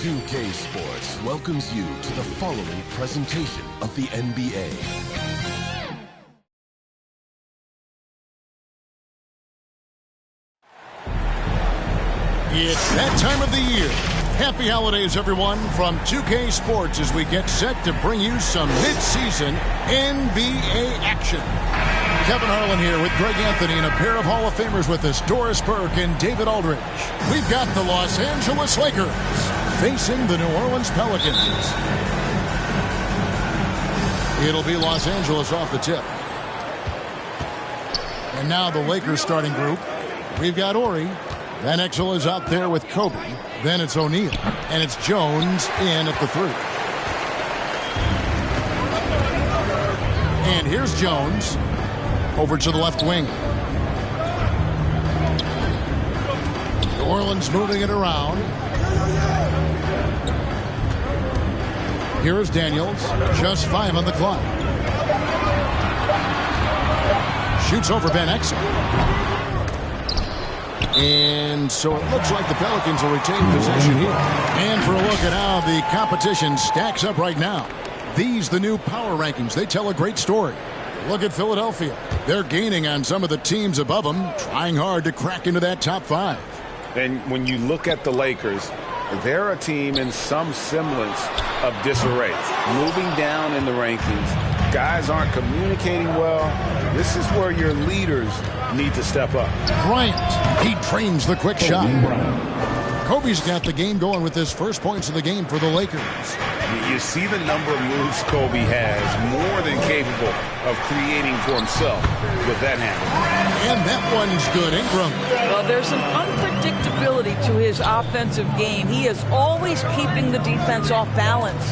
2K Sports welcomes you to the following presentation of the NBA. It's that time of the year. Happy holidays, everyone, from 2K Sports as we get set to bring you some mid-season NBA action. Kevin Harlan here with Greg Anthony and a pair of Hall of Famers with us, Doris Burke and David Aldridge. We've got the Los Angeles Lakers facing the New Orleans Pelicans. It'll be Los Angeles off the tip. And now the Lakers starting group. We've got Horry. Van Exel is out there with Kobe. Then it's O'Neal. And it's Jones in at the 3. And here's Jones. Over to the left wing. New Orleans moving it around. Here's Daniels. Just 5 on the clock. Shoots over Van Exel. And so it looks like the Pelicans will retain possession here. And for a look at how the competition stacks up right now. These, the new power rankings, they tell a great story. Look at Philadelphia. They're gaining on some of the teams above them, trying hard to crack into that top 5. And when you look at the Lakers, they're a team in some semblance of disarray. Moving down in the rankings, guys aren't communicating well. This is where your leaders need to step up. Bryant, he drains the quick shot. Kobe's got the game going with his first points of the game for the Lakers. You see the number of moves Kobe has, more than capable of creating for himself with that handle. And that one's good. Ingram. Well, there's an unpredictability to his offensive game. He is always keeping the defense off balance.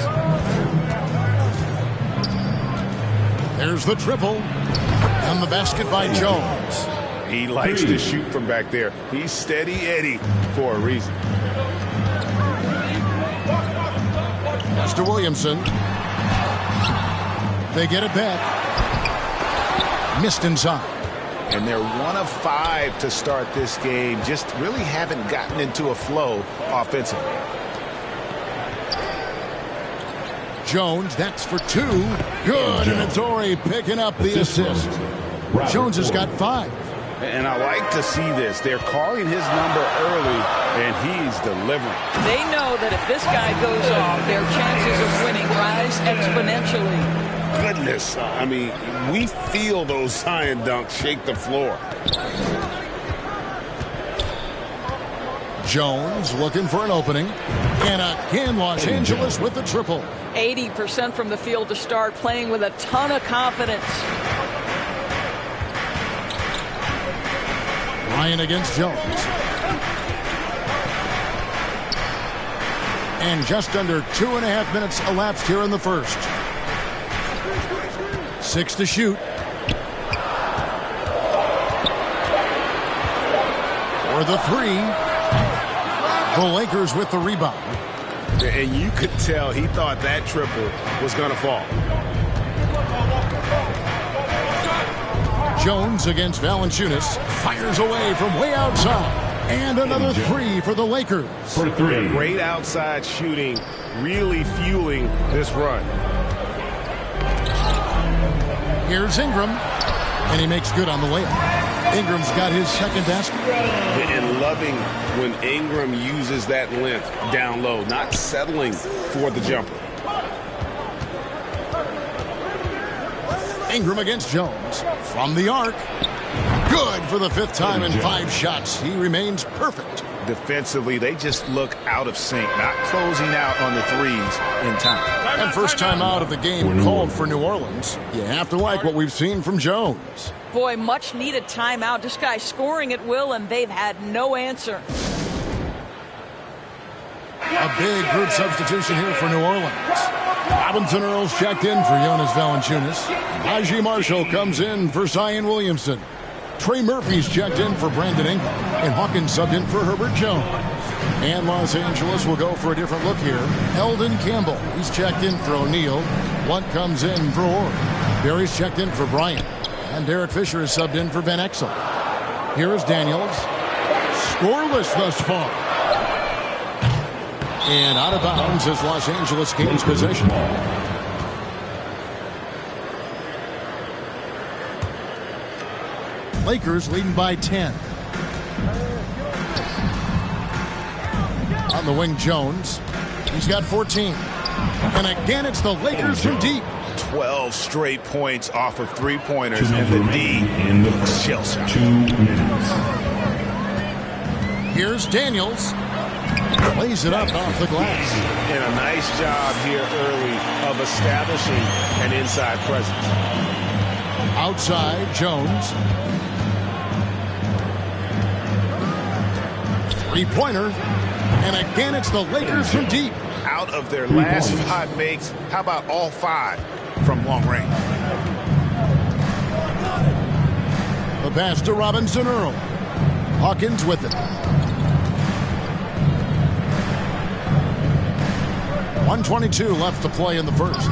There's the triple. And the basket by Jones. He likes to shoot from back there. He's steady Eddie for a reason. Mr. Williamson. They get it back. Missed inside. And they're 1 of 5 to start this game. Just really haven't gotten into a flow offensively. Jones, that's for 2. Good, and it's Horry picking up the assist. Jones has got 5. And I like to see this. They're calling his number early, and he's delivering. They know that if this guy goes off, their chances of winning rise exponentially. Goodness. I mean, we feel those Zion dunks shake the floor. Jones looking for an opening. And again, Los Angeles with the triple. 80% from the field to start, playing with a ton of confidence. Ryan against Jones. And just under 2.5 minutes elapsed here in the first. 6 to shoot. For the 3. The Lakers with the rebound. And you could tell he thought that triple was going to fall. Jones against Valanciunas. Fires away from way outside. And another 3 for the Lakers. For 3. Great outside shooting, really fueling this run. Here's Ingram. And he makes good on the layup. Ingram's got his second basket. And loving when Ingram uses that length down low, not settling for the jumper. Ingram against Jones. From the arc. Good for the 5th time in 5 shots. He remains perfect. Defensively, they just look out of sync, not closing out on the threes in time. And first time out of the game called for New Orleans. You have to like what we've seen from Jones. Boy, much needed timeout. This guy's scoring at will, and they've had no answer. A big group substitution here for New Orleans. Robinson Earls checked in for Jonas Valanciunas. Najee Marshall comes in for Zion Williamson. Trey Murphy's checked in for Brandon Ingram. And Hawkins subbed in for Herbert Jones. And Los Angeles will go for a different look here. Eldon Campbell, he's checked in for O'Neal. Blunt comes in for Horry. Barry's checked in for Bryant. And Derek Fisher is subbed in for Van Exel. Here is Daniels. Scoreless thus far. And out of bounds as Los Angeles gains possession. Lakers leading by 10. On the wing, Jones. He's got 14. And again, it's the Lakers from deep. 12 straight points off of three-pointers, and the D in the chill shot. 2 minutes. Here's Daniels. Plays it up off the glass. And a nice job here early of establishing an inside presence. Outside, Jones. Three-pointer. And again, it's the Lakers from deep. Out of their last 5 makes, how about all 5 from long range? The pass to Robinson Earl. Hawkins with it. 1:22 left to play in the first.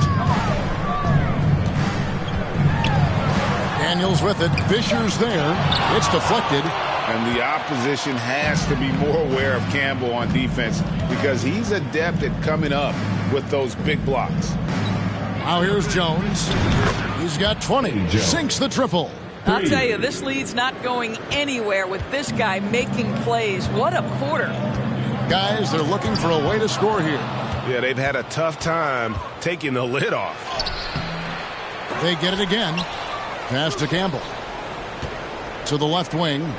Daniels with it. Fisher's there. It's deflected. And the opposition has to be more aware of Campbell on defense because he's adept at coming up with those big blocks. Now here's Jones. He's got 20. Sinks the triple. I'll tell you, this lead's not going anywhere with this guy making plays. What a quarter. Guys, they're looking for a way to score here. Yeah, they've had a tough time taking the lid off. They get it again. Pass to Campbell. To the left wing.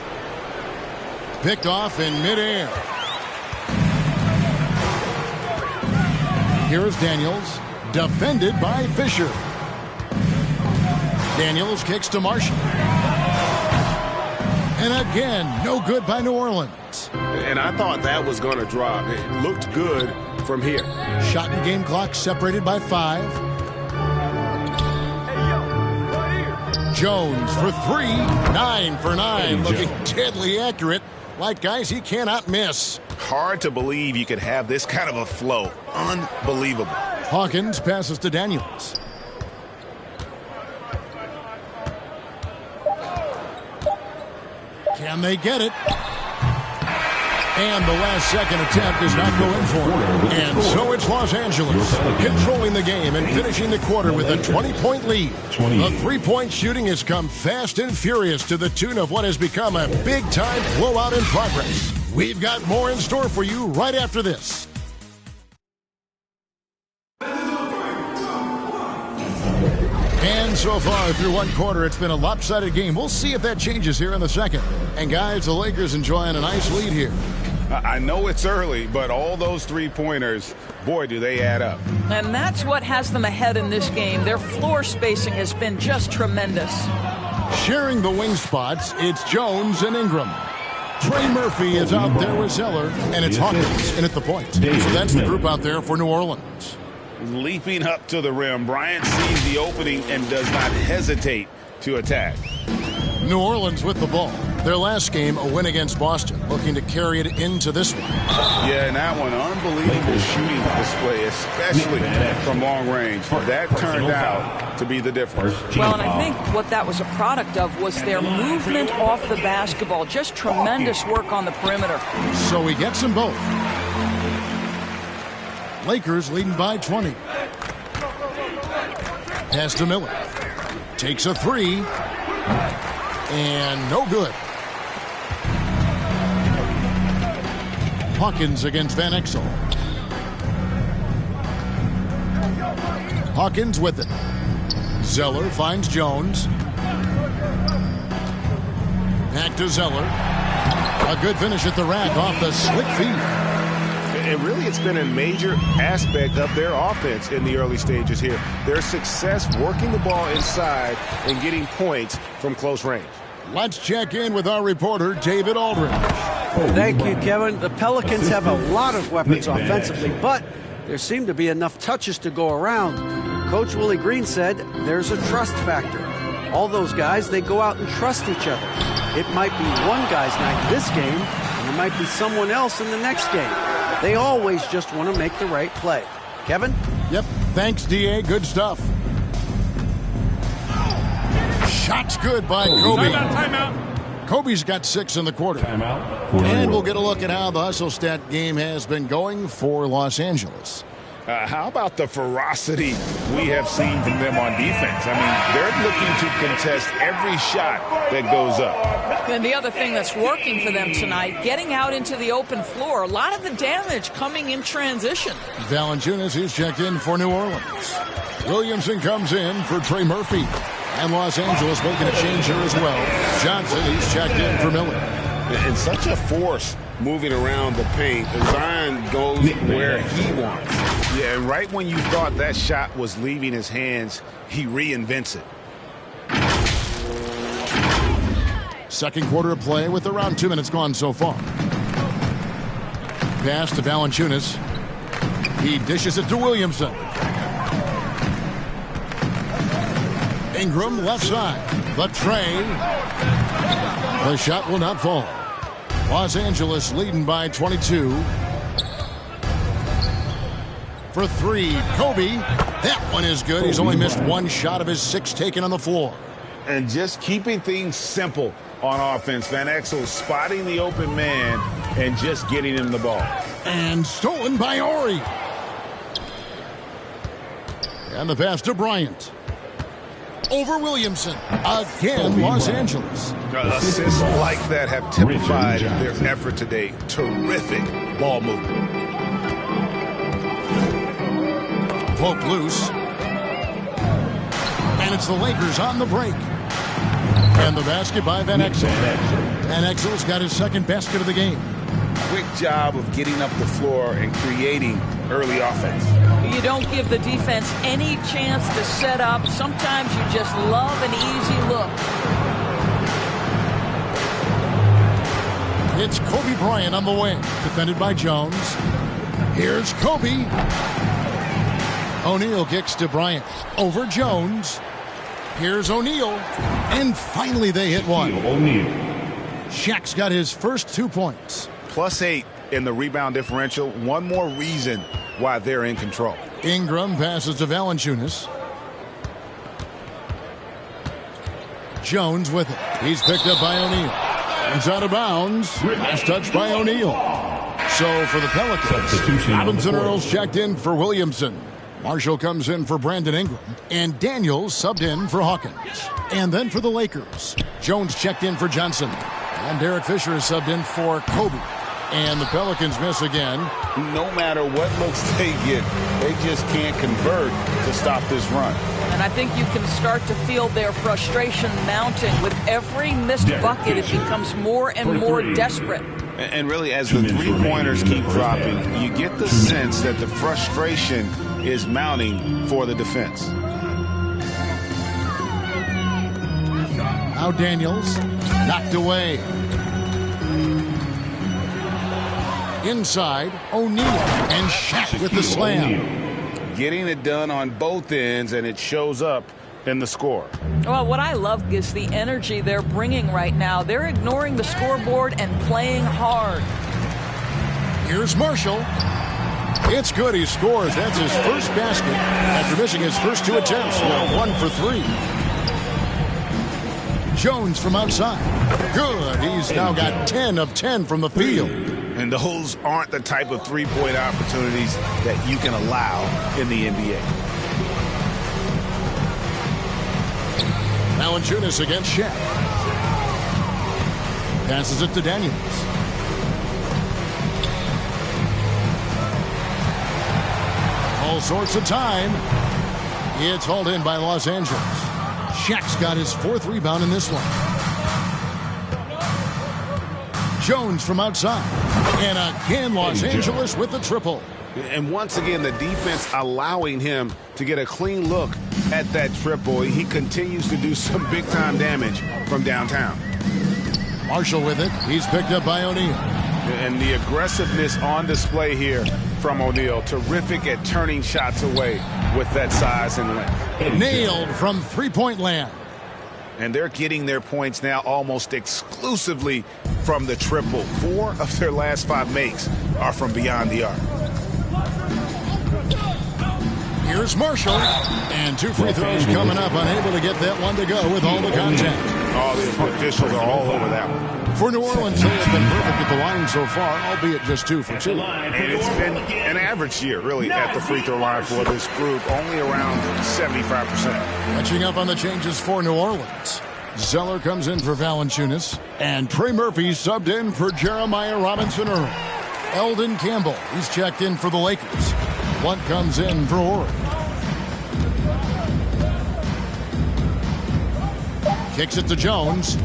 Picked off in midair. Here's Daniels. Defended by Fisher. Daniels kicks to Marshall. And again, no good by New Orleans. And I thought that was going to drop. It looked good from here. Shot and game clock separated by 5. Jones for 3. 9 for 9. Looking deadly accurate. Like guys he cannot miss. Hard to believe you could have this kind of a flow. Unbelievable. Hawkins passes to Daniels. Can they get it? And the last second attempt does not go in for him. And so it's Los Angeles controlling the game and finishing the quarter with a 20-point lead. The three-point shooting has come fast and furious to the tune of what has become a big-time blowout in progress. We've got more in store for you right after this. And so far through one quarter, it's been a lopsided game. We'll see if that changes here in the second. And guys, the Lakers enjoying a nice lead here. I know it's early, but all those three-pointers, boy, do they add up. And that's what has them ahead in this game. Their floor spacing has been just tremendous. Sharing the wing spots, it's Jones and Ingram. Trey Murphy is out there with Zeller, and it's Hawkins in at the point. So that's the group out there for New Orleans. Leaping up to the rim, Bryant sees the opening and does not hesitate to attack. New Orleans with the ball. Their last game, a win against Boston, looking to carry it into this one. Yeah, and that one, unbelievable shooting display, especially from long range. That turned out to be the difference. Well, and I think what that was a product of was their movement off the basketball. Just tremendous work on the perimeter. So he gets them both. Lakers leading by 20. Pass to Miller. Takes a 3. And no good. Hawkins against Van Exel. Hawkins with it. Zeller finds Jones. Back to Zeller. A good finish at the rack off the slick feed. And really, it's been a major aspect of their offense in the early stages here. Their success working the ball inside and getting points from close range. Let's check in with our reporter, David Aldridge. Thank you, Kevin. The Pelicans have a lot of weapons offensively, but there seem to be enough touches to go around. Coach Willie Green said there's a trust factor. All those guys, they go out and trust each other. It might be one guy's night this game, and it might be someone else in the next game. They always just want to make the right play. Kevin? Yep. Thanks, D.A. Good stuff. Shot's good by Kobe. Timeout. Kobe's got 6 in the quarter. And we'll get a look at how the hustle stat game has been going for Los Angeles. How about the ferocity we have seen from them on defense? I mean, they're looking to contest every shot that goes up. And the other thing that's working for them tonight, getting out into the open floor. A lot of the damage coming in transition. Valanciunas, he's checked in for New Orleans. Williamson comes in for Trey Murphy. And Los Angeles making a change here as well. Johnson, he's checked in for Miller. And such a force moving around the paint. Zion goes where he wants. Yeah, and right when you thought that shot was leaving his hands, he reinvents it. Second quarter of play with around 2 minutes gone so far. Pass to Valanciunas. He dishes it to Williamson. Ingram left side. The tray. The shot will not fall. Los Angeles leading by 22. For 3, Kobe. That one is good. He's only missed 1 shot of his 6 taken on the floor. And just keeping things simple on offense. Van Exel spotting the open man and just getting him the ball. And stolen by Ori. And the pass to Bryant. Over Williamson. Again, Los Angeles. Assists like that have typified their effort today. Terrific ball movement. Poke loose. And it's the Lakers on the break. And the basket by Van Exel. Van Exel's got his 2nd basket of the game. Quick job of getting up the floor and creating early offense. You don't give the defense any chance to set up. Sometimes you just love an easy look. It's Kobe Bryant on the wing, defended by Jones. Here's Kobe. O'Neal kicks to Bryant. Over Jones. Here's O'Neal. And finally they hit one. Shaq's got his first 2 points. +8 in the rebound differential. One more reason why they're in control. Ingram passes to Valanciunas. Jones with it. He's picked up by O'Neal. It's out of bounds. Last touch by O'Neal. So for the Pelicans, Robinson Earls checked in for Williamson. Marshall comes in for Brandon Ingram. And Daniels subbed in for Hawkins. And then for the Lakers, Jones checked in for Johnson. And Derek Fisher is subbed in for Kobe. And the Pelicans miss again. No matter what looks they get, they just can't convert to stop this run. And I think you can start to feel their frustration mounting. With every missed bucket, it becomes more and more desperate. And really, as the three-pointers keep dropping, you get the sense that the frustration is mounting for the defense. Now Daniels knocked away. Inside, O'Neal and Shaq with the slam. Getting it done on both ends, and it shows up in the score. Well, what I love is the energy they're bringing right now. They're ignoring the scoreboard and playing hard. Here's Marshall. It's good. He scores. That's his first basket after missing his first 2 attempts. 1 for 3. Jones from outside. Good. He's now got 10 of 10 from the field. And those aren't the type of three-point opportunities that you can allow in the NBA. Valanciunas against Shaq. Passes it to Daniels. All sorts of time. It's hauled in by Los Angeles. Shaq's got his 4th rebound in this one. Jones from outside. And again, Los Angeles with the triple. And once again, the defense allowing him to get a clean look at that triple. He continues to do some big-time damage from downtown. Marshall with it. He's picked up by O'Neal. And the aggressiveness on display here from O'Neal. Terrific at turning shots away with that size and length. Nailed from three-point land. And they're getting their points now almost exclusively from the triple. 4 of their last 5 makes are from beyond the arc. Here's Marshall. And 2 free throws coming up. Unable to get that one to go with all the contact. Oh, the officials are all over that one. For New Orleans, they have been perfect at the line so far, albeit just 2 for 2. And it's been an average year, really, at the free throw line for this group, only around 75%. Catching up on the changes for New Orleans. Zeller comes in for Valanciunas, and Trey Murphy subbed in for Jeremiah Robinson-Earl. Eldon Campbell, he's checked in for the Lakers. Blunt comes in for Oregon. Kicks it to Jones.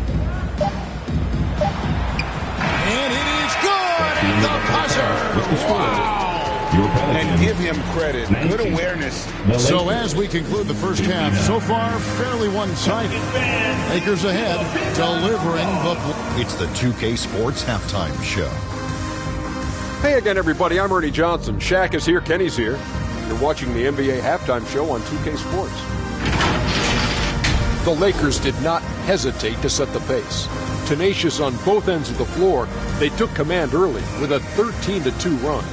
And it is good at the buzzer. Wow. And give him credit. Good awareness. So as we conclude the first half, so far fairly one-sided. Lakers ahead, delivering the... It's the 2K Sports Halftime Show. Hey again, everybody. I'm Ernie Johnson. Shaq is here. Kenny's here. You're watching the NBA Halftime Show on 2K Sports. The Lakers did not hesitate to set the pace. Tenacious on both ends of the floor, they took command early with a 13-2 run.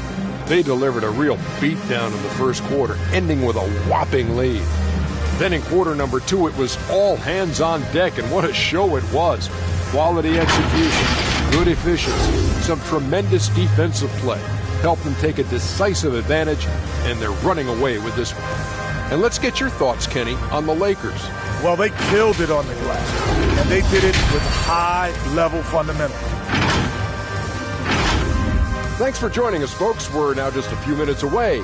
They delivered a real beatdown in the first quarter, ending with a whopping lead. Then in quarter number 2, it was all hands on deck, and what a show it was. Quality execution, good efficiency, some tremendous defensive play helped them take a decisive advantage, and they're running away with this one. And let's get your thoughts, Kenny, on the Lakers. Well, they killed it on the glass, and they did it with high-level fundamentals. Thanks for joining us, folks. We're now just a few minutes away.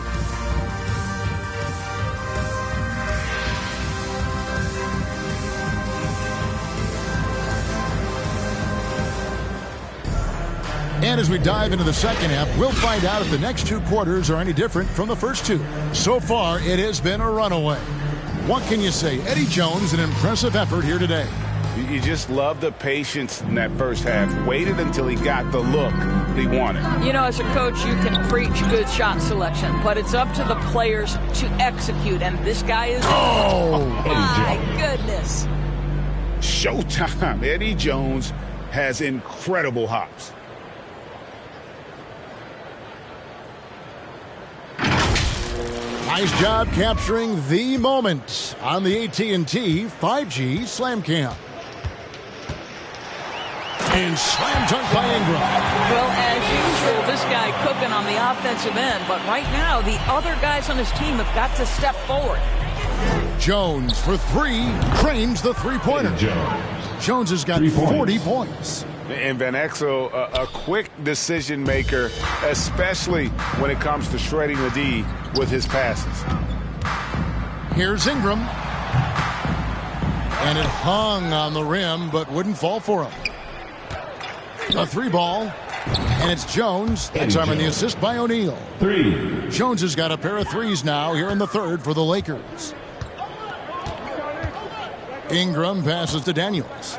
And as we dive into the second half, we'll find out if the next 2 quarters are any different from the first 2. So far, it has been a runaway. What can you say? Eddie Jones, an impressive effort here today. You just love the patience in that first half. Waited until he got the look he wanted. You know, as a coach, you can preach good shot selection, but it's up to the players to execute, and this guy is... Oh, my goodness. Showtime. Eddie Jones has incredible hops. Nice job capturing the moment on the AT&T 5G Slam Cam. And slam dunk by Ingram. Well, as usual, this guy cooking on the offensive end, but right now the other guys on his team have got to step forward. Jones for 3, frames the three-pointer. Jones has got 40 points. And Van Exel, a quick decision maker, especially when it comes to shredding the D with his passes. Here's Ingram. And it hung on the rim, but wouldn't fall for him. A 3 ball. And it's Jones. That time on the assist by O'Neal. 3. Jones has got a pair of threes now here in the third for the Lakers. Ingram passes to Daniels.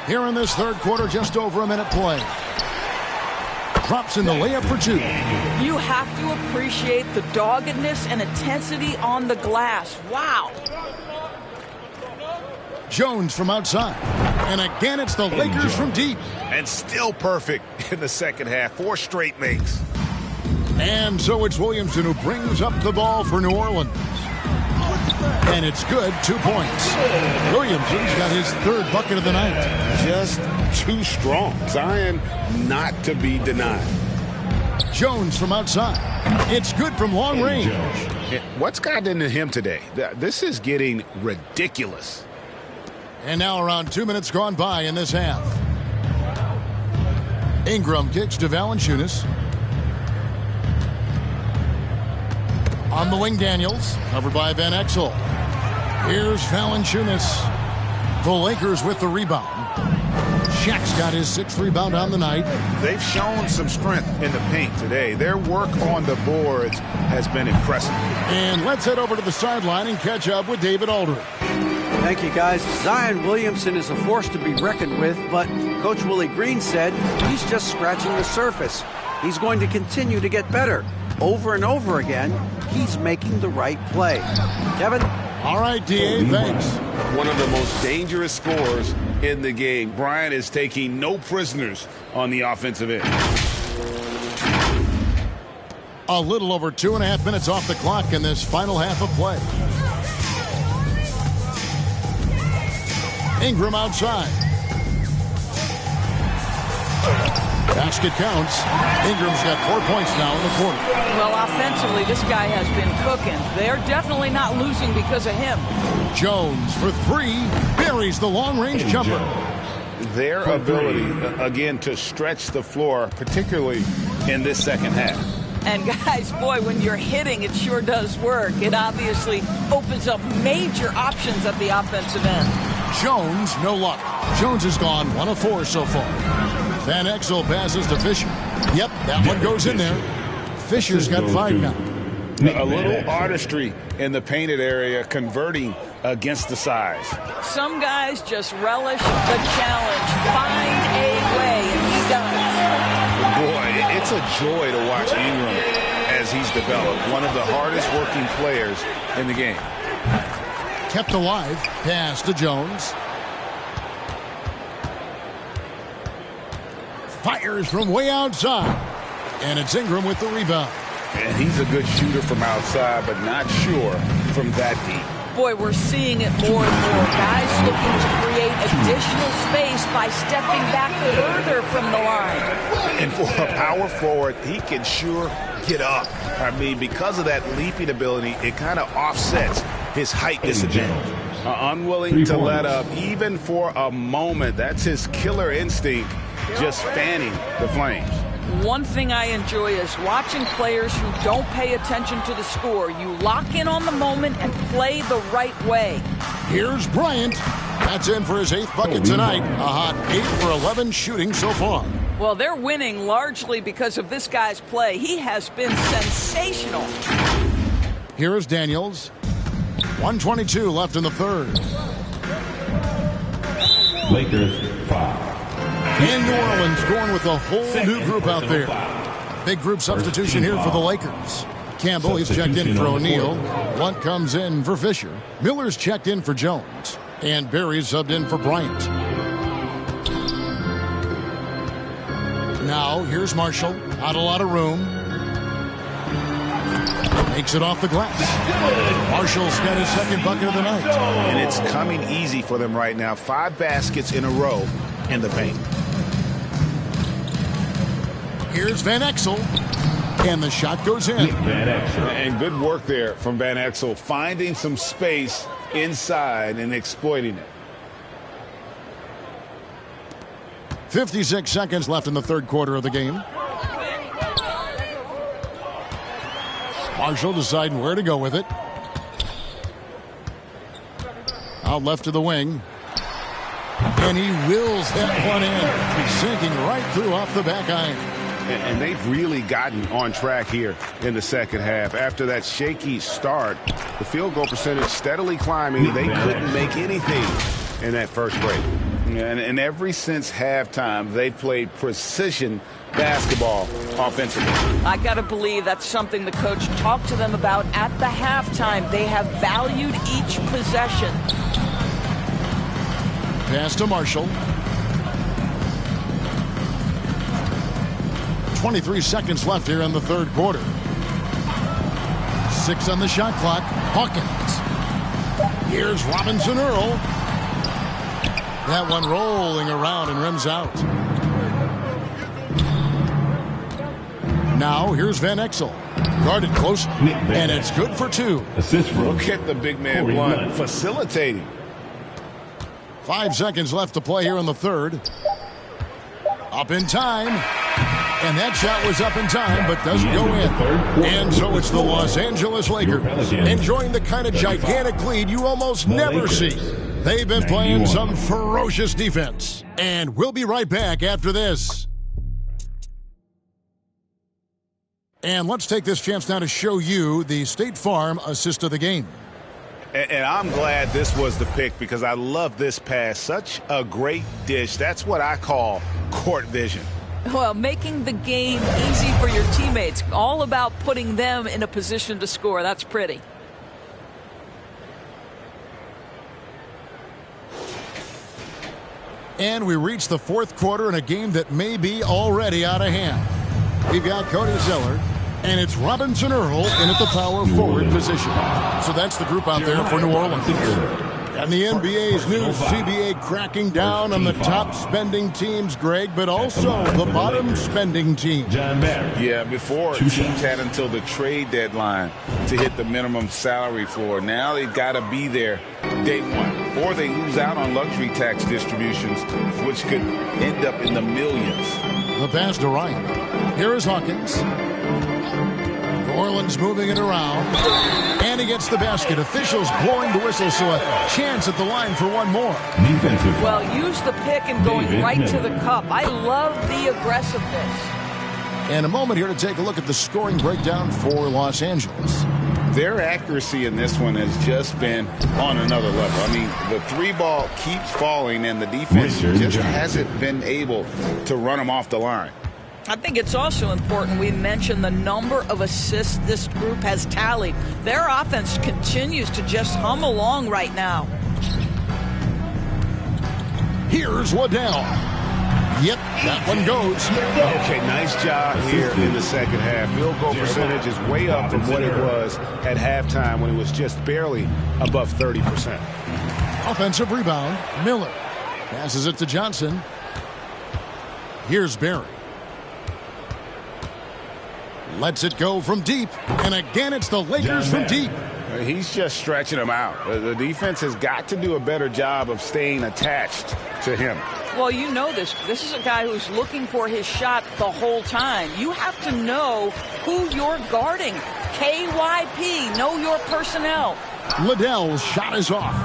Here in this third quarter, just over a minute play. Drops in the layup for 2. You have to appreciate the doggedness and intensity on the glass. Wow. Jones from outside. And again, it's the Lakers from deep. And still perfect in the second half. 4 straight makes. And so it's Williamson who brings up the ball for New Orleans. And it's good, 2 points. Williamson's got his 3rd bucket of the night. Just too strong. Zion not to be denied. Jones from outside. It's good from long range. What's gotten into him today? This is getting ridiculous. And now around 2 minutes gone by in this half. Ingram kicks to Valanciunas. On the wing, Daniels, covered by Van Exel. Here's Valanciunas. The Lakers with the rebound. Shaq's got his 6th rebound on the night. They've shown some strength in the paint today. Their work on the boards has been impressive. And let's head over to the sideline and catch up with David Aldridge. Thank you, guys. Zion Williamson is a force to be reckoned with, but Coach Willie Green said he's just scratching the surface. He's going to continue to get better. Over and over again, he's making the right play. Kevin? All right, D.A., thanks. One of the most dangerous scorers in the game. Bryant is taking no prisoners on the offensive end. A little over 2.5 minutes off the clock in this final half of play. Ingram outside. Basket counts. Ingram's got 4 points now in the quarter. Well, offensively, this guy has been cooking. They're definitely not losing because of him. Jones for three. Buries the long-range jumper. Their ability, again, to stretch the floor, particularly in this second half. And guys, boy, when you're hitting, it sure does work. It obviously opens up major options at the offensive end. Jones, no luck. Jones has gone 1 of 4 so far. Van Exel passes to Fisher. Yep, that one goes in there. Fisher's got 5 now. A little artistry in the painted area, converting against the size. Some guys just relish the challenge. Find a way, and he does. Boy, it's a joy to watch Ingram as he's developed. One of the hardest working players in the game. Kept alive. Pass to Jones. Fires from way outside. And it's Ingram with the rebound. And he's a good shooter from outside, but not sure from that deep. Boy, we're seeing it more and more. Guys looking to create additional space by stepping back further from the line. And for a power forward, he can sure get up. I mean, because of that leaping ability, it kind of offsets his height disadvantage. Unwilling to let up even for a moment. That's his killer instinct, just fanning the flames. One thing I enjoy is watching players who don't pay attention to the score. You lock in on the moment and play the right way. Here's Bryant. That's in for his 8th bucket tonight. A hot 8 for 11 shooting so far. Well, they're winning largely because of this guy's play. He has been sensational. Here is Daniels. 1:22 left in the third. Lakers 5. And New Orleans going with a whole new group out there. Big group substitution here for the Lakers. Campbell, he's checked in for O'Neal. Lunt comes in for Fisher. Miller's checked in for Jones. And Berry's subbed in for Bryant. Now, here's Marshall. Not a lot of room. Makes it off the glass. Marshall's got his 2nd bucket of the night. And it's coming easy for them right now. 5 baskets in a row in the paint. Here's Van Exel. And the shot goes in. And good work there from Van Exel, finding some space inside and exploiting it. 56 seconds left in the third quarter of the game. Marshall deciding where to go with it. Out left to the wing. And he wills that one in. Sinking right through off the back iron. And they've really gotten on track here in the second half. After that shaky start, the field goal percentage steadily climbing. They couldn't make anything in that first break. And ever since halftime, they played precision basketball offensively. I got to believe that's something the coach talked to them about at the halftime. They have valued each possession. Pass to Marshall. 23 seconds left here in the third quarter. 6 on the shot clock. Hawkins. Here's Robinson Earl. That one rolling around and rims out. Now here's Van Exel. Guarded close. And it's good for 2. Look at the big man Blunt facilitating. 5 seconds left to play here in the third. Up in time. And that shot was up in time, but doesn't go in. And so it's the Los Angeles Lakers enjoying the kind of gigantic lead you almost never see. They've been playing some ferocious defense. And we'll be right back after this. And let's take this chance now to show you the State Farm assist of the game. And I'm glad this was the pick because I love this pass. Such a great dish. That's what I call court vision. Well, making the game easy for your teammates. All about putting them in a position to score. That's pretty. And we reach the fourth quarter in a game that may be already out of hand. We've got Cody Zeller, and it's Robinson Earl in at the power forward position. So that's the group out there for New Orleans. And the NBA's new CBA cracking down on the top spending teams, Greg, but also the bottom spending teams. Yeah, before teams had until the trade deadline to hit the minimum salary floor. Now they've got to be there day one, or they lose out on luxury tax distributions, which could end up in the millions. The pass to Ryan. Here is Hawkins. New Orleans moving it around. And he gets the basket. Officials blowing the whistle, so a chance at the line for one more. Well, use the pick and going right to the cup. I love the aggressiveness. And a moment here to take a look at the scoring breakdown for Los Angeles. Their accuracy in this one has just been on another level. I mean, the three ball keeps falling, and the defense just hasn't been able to run them off the line. I think it's also important we mention the number of assists this group has tallied. Their offense continues to just hum along right now. Here's Waddell. Yep, that one goes. Okay, nice job here in the second half. Field goal percentage is way up from what it was at halftime when it was just barely above 30%. Offensive rebound, Miller. Passes it to Johnson. Here's Barry. Lets it go from deep. And again, it's the Lakers from deep. He's just stretching them out. The defense has got to do a better job of staying attached to him. Well, you know this. This is a guy who's looking for his shot the whole time. You have to know who you're guarding. KYP, know your personnel. Liddell's shot is off.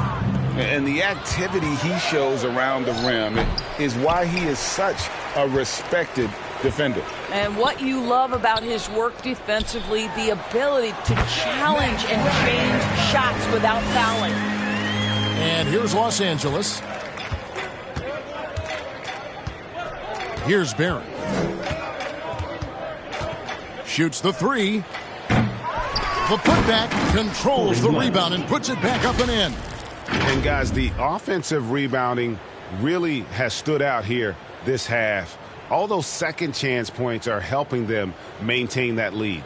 And the activity he shows around the rim is why he is such a respected defender. And what you love about his work defensively, the ability to challenge and change shots without fouling. And here's Los Angeles. Here's Barry. Shoots the three. The putback controls the rebound and puts it back up and in. And guys, the offensive rebounding really has stood out here this half. All those second chance points are helping them maintain that lead.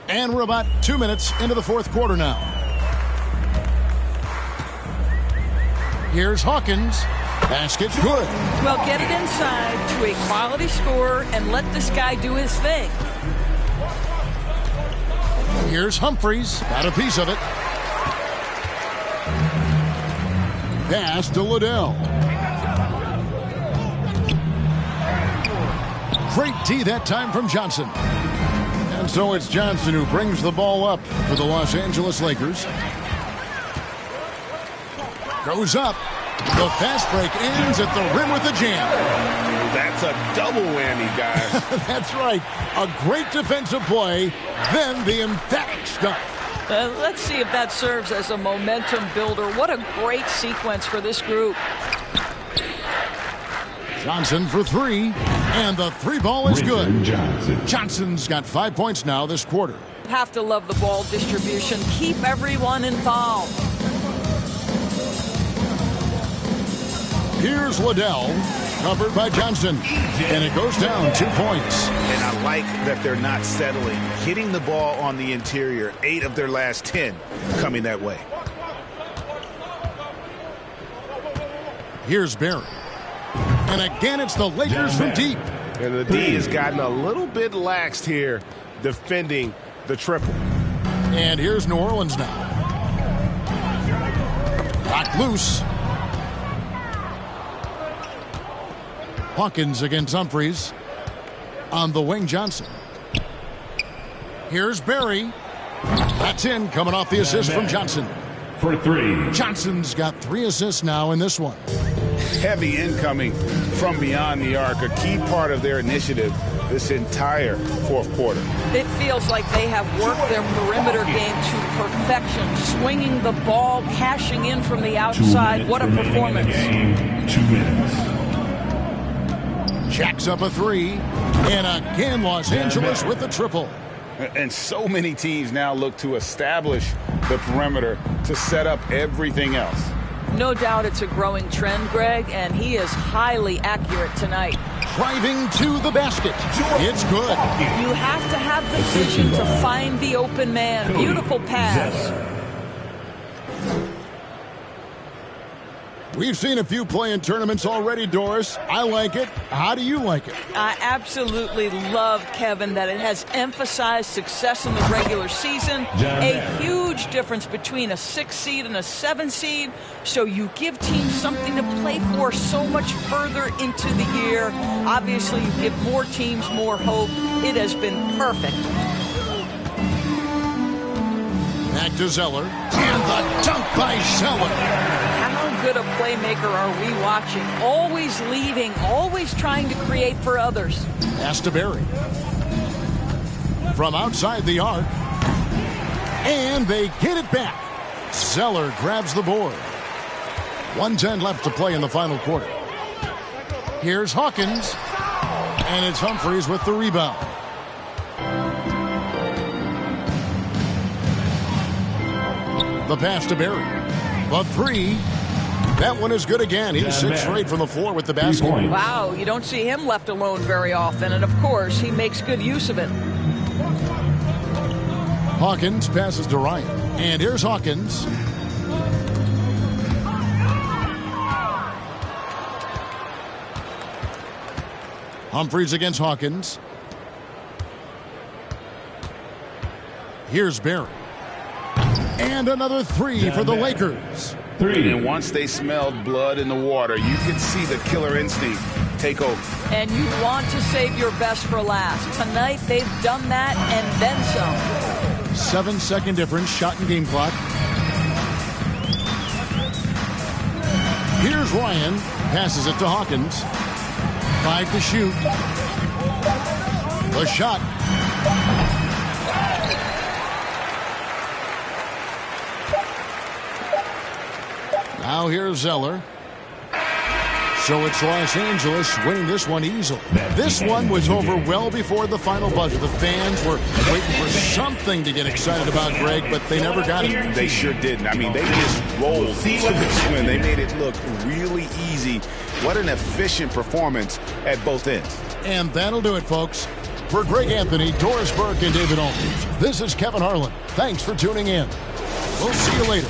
And we're about 2 minutes into the fourth quarter now. Here's Hawkins. Basket's good. Well, get it inside to a quality scorer and let this guy do his thing. Here's Humphries. Got a piece of it. Pass to Liddell. Great D that time from Johnson. And so it's Johnson who brings the ball up for the Los Angeles Lakers. Goes up. The fast break ends at the rim with a jam. That's a double whammy, guys. That's right. A great defensive play, then the emphatic stuff. Let's see if that serves as a momentum builder. What a great sequence for this group. Johnson for three, and the three ball is good. Johnson's got 5 points now this quarter. Have to love the ball distribution. Keep everyone involved. Here's Liddell, covered by Johnson, and it goes down 2 points. And I like that they're not settling. Hitting the ball on the interior, 8 of their last 10 coming that way. Here's Barry. And again, it's the Lakers from deep. And the D has gotten a little bit laxed here, defending the triple. And here's New Orleans now. Knocked loose. Hawkins against Humphries. On the wing, Johnson. Here's Barry. That's in, coming off the assist from Johnson. For three. Johnson's got 3 assists now in this one. Heavy incoming from beyond the arc, a key part of their initiative this entire fourth quarter. It feels like they have worked their perimeter game to perfection, swinging the ball, cashing in from the outside. What a performance. 2 minutes. Jacks up a 3, and again Los Angeles with the triple. And so many teams now look to establish the perimeter to set up everything else. No doubt it's a growing trend, Greg, and he is highly accurate tonight. Driving to the basket. It's good. You have to have the vision to find the open man. Beautiful pass. We've seen a few play-in tournaments already, Doris. I like it. How do you like it? I absolutely love, Kevin, that it has emphasized success in the regular season. A huge difference between a 6 seed and a 7 seed. So you give teams something to play for so much further into the year. Obviously, you give more teams more hope. It has been perfect. Back to Zeller. And the dunk by Zeller. How good a playmaker are we watching? Always leading, always trying to create for others. Pass to Barry. From outside the arc. And they get it back. Zeller grabs the board. 1:10 left to play in the final quarter. Here's Hawkins. And it's Humphries with the rebound. The pass to Barry. The three. That one is good again. He's 6 straight from the floor with the basket. Wow, you don't see him left alone very often. And, of course, he makes good use of it. Hawkins passes to Ryan. And here's Hawkins. Humphries against Hawkins. Here's Barry. And another three for the Lakers. And once they smelled blood in the water, you could see the killer instinct take over. And you want to save your best for last. Tonight, they've done that and then some. 7-second difference, shot and game clock. Here's Ryan. Passes it to Hawkins. 5 to shoot. The shot. Now here's Zeller. So it's Los Angeles winning this one easily. This one was over well before the final buzzer. The fans were waiting for something to get excited about, Greg, but they never got it. They sure didn't. I mean, they just rolled to this win. They made it look really easy. What an efficient performance at both ends. And that'll do it, folks. For Greg Anthony, Doris Burke, and David Aldridge, this is Kevin Harlan. Thanks for tuning in. We'll see you later.